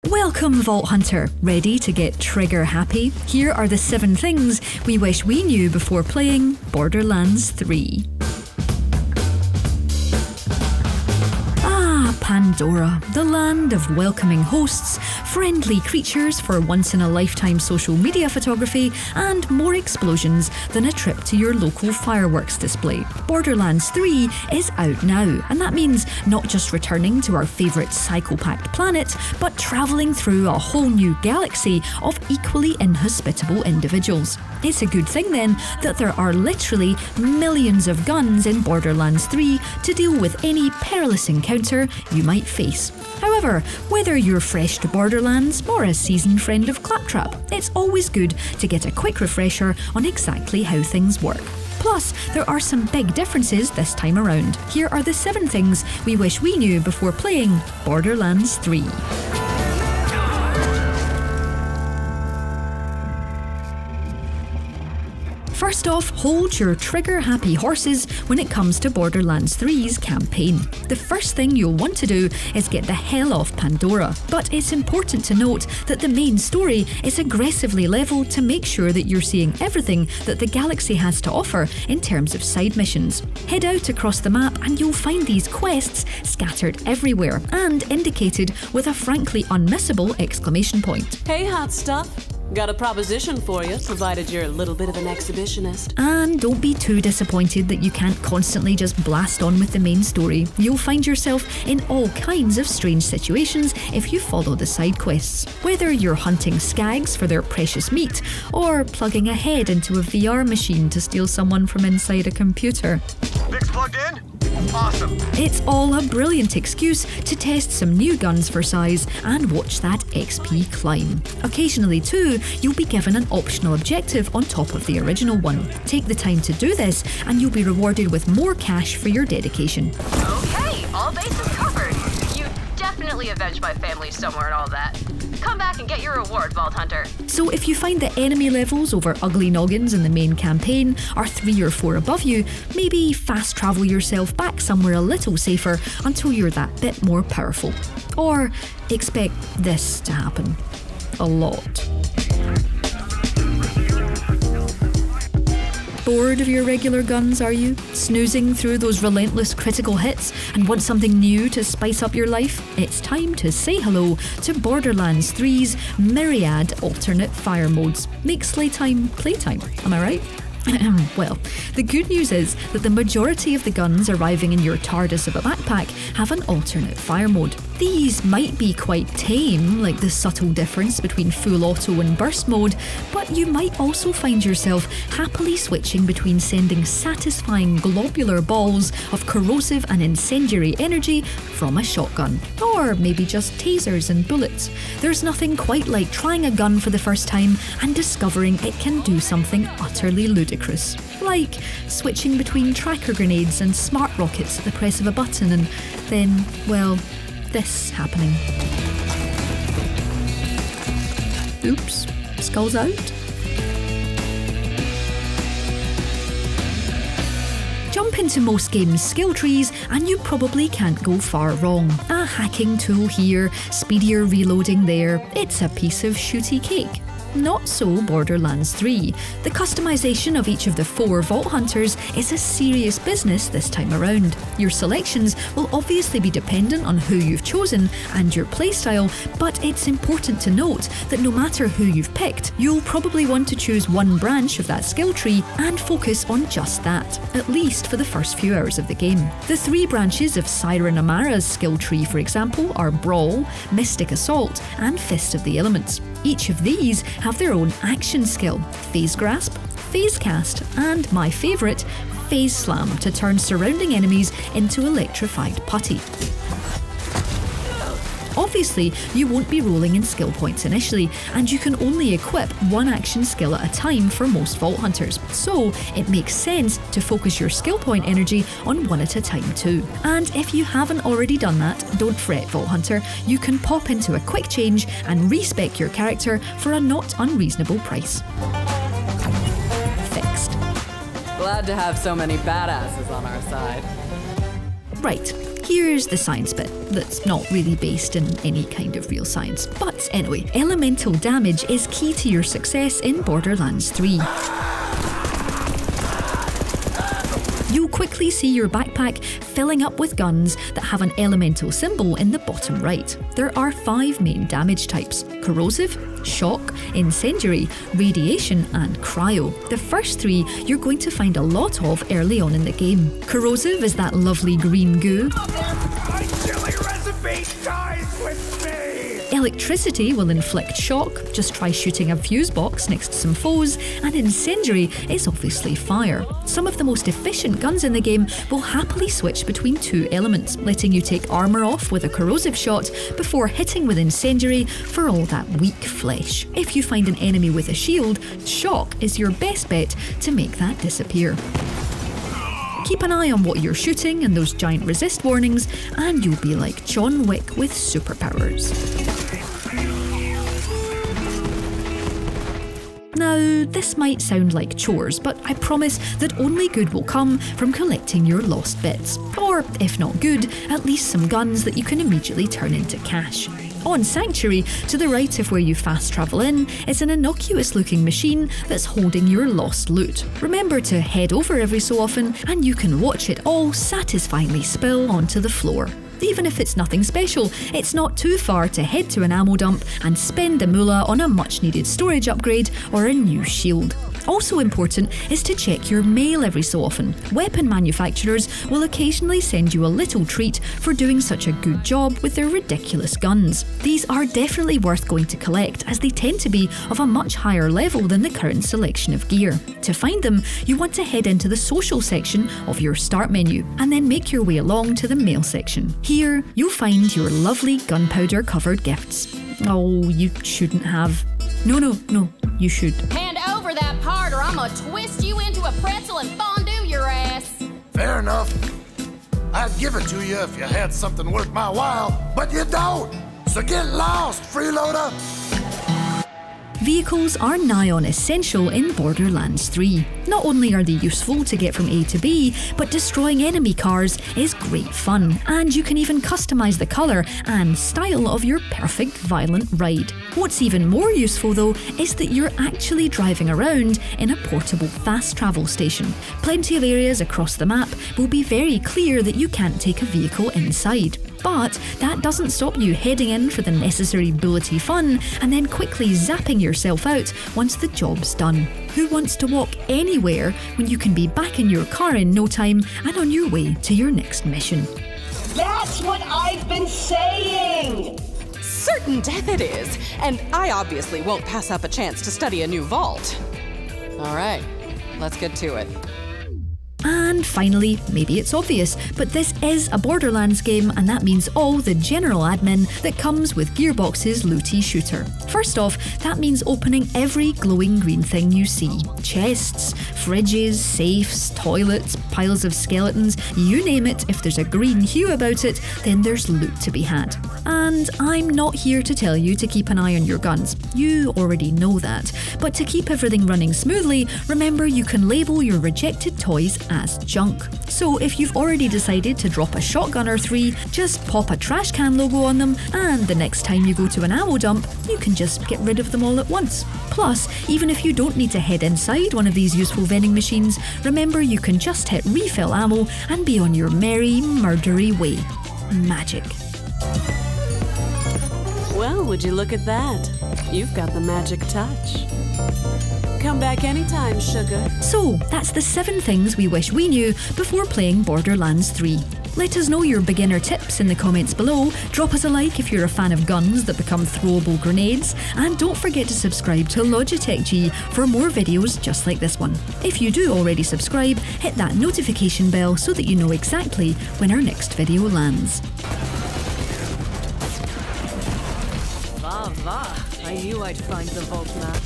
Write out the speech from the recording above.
Welcome, Vault Hunter. Ready to get trigger happy? Here are the 7 things we wish we knew before playing Borderlands 3. Pandora, the land of welcoming hosts, friendly creatures for once-in-a-lifetime social media photography, and more explosions than a trip to your local fireworks display. Borderlands 3 is out now, and that means not just returning to our favourite psychopact planet, but travelling through a whole new galaxy of equally inhospitable individuals. It's a good thing then that there are literally millions of guns in Borderlands 3 to deal with any perilous encounter you might face. However, whether you're fresh to Borderlands or a seasoned friend of Claptrap, it's always good to get a quick refresher on exactly how things work. Plus, there are some big differences this time around. Here are the 7 things we wish we knew before playing Borderlands 3. First off, hold your trigger-happy horses when it comes to Borderlands 3's campaign. The first thing you'll want to do is get the hell off Pandora, but it's important to note that the main story is aggressively leveled to make sure that you're seeing everything that the galaxy has to offer in terms of side missions. Head out across the map and you'll find these quests scattered everywhere and indicated with a frankly unmissable exclamation point. Hey, hot stuff. Got a proposition for you, provided you're a little bit of an exhibitionist. And don't be too disappointed that you can't constantly just blast on with the main story. You'll find yourself in all kinds of strange situations if you follow the side quests. Whether you're hunting skags for their precious meat, or plugging a head into a VR machine to steal someone from inside a computer. Mix plugged in? Awesome. It's all a brilliant excuse to test some new guns for size and watch that XP climb. Occasionally too, you'll be given an optional objective on top of the original one. Take the time to do this and you'll be rewarded with more cash for your dedication. Okay, all bases covered. You definitely avenged my family somewhere and all that. Come back and get your reward, Vault Hunter. So if you find the enemy levels over ugly noggins in the main campaign are 3 or 4 above you, maybe fast travel yourself back somewhere a little safer until you're that bit more powerful. Or expect this to happen. A lot. Bored of your regular guns, are you? Snoozing through those relentless critical hits and want something new to spice up your life? It's time to say hello to Borderlands 3's myriad alternate fire modes. Make slaytime playtime, am I right? Well, the good news is that the majority of the guns arriving in your TARDIS of a backpack have an alternate fire mode. These might be quite tame, like the subtle difference between full auto and burst mode, but you might also find yourself happily switching between sending satisfying globular balls of corrosive and incendiary energy from a shotgun, or maybe just tasers and bullets. There's nothing quite like trying a gun for the first time and discovering it can do something utterly ludicrous. Like switching between tracker grenades and smart rockets at the press of a button and then, well, this happening. Oops, skulls out. Jump into most games' skill trees and you probably can't go far wrong. A hacking tool here, speedier reloading there, it's a piece of shooty cake. Not so Borderlands 3. The customization of each of the 4 Vault Hunters is a serious business this time around. Your selections will obviously be dependent on who you've chosen and your playstyle, but it's important to note that no matter who you've picked, you'll probably want to choose one branch of that skill tree and focus on just that, at least for the first few hours of the game. The 3 branches of Siren Amara's skill tree, for example, are Brawl, Mystic Assault, and Fist of the Elements. Each of these have their own action skill: Phase Grasp, Phase Cast, and my favourite, Phase Slam, to turn surrounding enemies into electrified putty. Obviously, you won't be rolling in skill points initially, and you can only equip one action skill at a time for most Vault Hunters, so it makes sense to focus your skill point energy on one at a time too. And if you haven't already done that, don't fret, Vault Hunter, you can pop into a quick change and respec your character for a not unreasonable price. Fixed. Glad to have so many badasses on our side. Right. Here's the science bit that's not really based in any kind of real science. But anyway, elemental damage is key to your success in Borderlands 3. You'll quickly see your backpack filling up with guns that have an elemental symbol in the bottom right. There are 5 main damage types: corrosive, shock, incendiary, radiation and cryo. The first 3 you're going to find a lot of early on in the game. Corrosive is that lovely green goo. My chili recipe dies with me! Electricity will inflict shock, just try shooting a fuse box next to some foes, and incendiary is obviously fire. Some of the most efficient guns in the game will happily switch between 2 elements, letting you take armour off with a corrosive shot before hitting with incendiary for all that weak flesh. If you find an enemy with a shield, shock is your best bet to make that disappear. Keep an eye on what you're shooting and those giant resist warnings, and you'll be like John Wick with superpowers. Now, this might sound like chores, but I promise that only good will come from collecting your lost bits. Or, if not good, at least some guns that you can immediately turn into cash. On Sanctuary, to the right of where you fast travel in, is an innocuous looking machine that's holding your lost loot. Remember to head over every so often and you can watch it all satisfyingly spill onto the floor. Even if it's nothing special, it's not too far to head to an ammo dump and spend the moolah on a much needed storage upgrade or a new shield. Also important is to check your mail every so often. Weapon manufacturers will occasionally send you a little treat for doing such a good job with their ridiculous guns. These are definitely worth going to collect, as they tend to be of a much higher level than the current selection of gear. To find them, you want to head into the social section of your start menu and then make your way along to the mail section. Here, you'll find your lovely gunpowder covered gifts. Oh, you shouldn't have. No, you should. Hand over that part or I'm gonna twist you into a pretzel and fondue your ass. Fair enough. I'd give it to you if you had something worth my while, but you don't! So get lost, freeloader! Vehicles are nigh on essential in Borderlands 3. Not only are they useful to get from A to B, but destroying enemy cars is great fun, and you can even customise the colour and style of your perfect violent ride. What's even more useful though is that you're actually driving around in a portable fast travel station. Plenty of areas across the map will be very clear that you can't take a vehicle inside. But that doesn't stop you heading in for the necessary bullety fun and then quickly zapping yourself out once the job's done. Who wants to walk anywhere when you can be back in your car in no time and on your way to your next mission? That's what I've been saying! Certain death it is, and I obviously won't pass up a chance to study a new vault. All right, let's get to it. And finally, maybe it's obvious, but this is a Borderlands game, and that means all the general admin that comes with Gearbox's looty shooter. First off, that means opening every glowing green thing you see. Chests, fridges, safes, toilets, piles of skeletons, you name it, if there's a green hue about it, then there's loot to be had. And I'm not here to tell you to keep an eye on your guns. You already know that. But to keep everything running smoothly, remember you can label your rejected toys as junk. So if you've already decided to drop a shotgun or 3, just pop a trash can logo on them, and the next time you go to an ammo dump, you can just get rid of them all at once. Plus, even if you don't need to head inside one of these useful vending machines, remember you can just hit refill ammo and be on your merry, murdery way. Magic. Well, would you look at that? You've got the magic touch. Come back anytime, sugar. So, that's the 7 things we wish we knew before playing Borderlands 3. Let us know your beginner tips in the comments below, drop us a like if you're a fan of guns that become throwable grenades, and don't forget to subscribe to Logitech G for more videos just like this one. If you do already subscribe, hit that notification bell so that you know exactly when our next video lands. Va, I knew I'd find the vault map.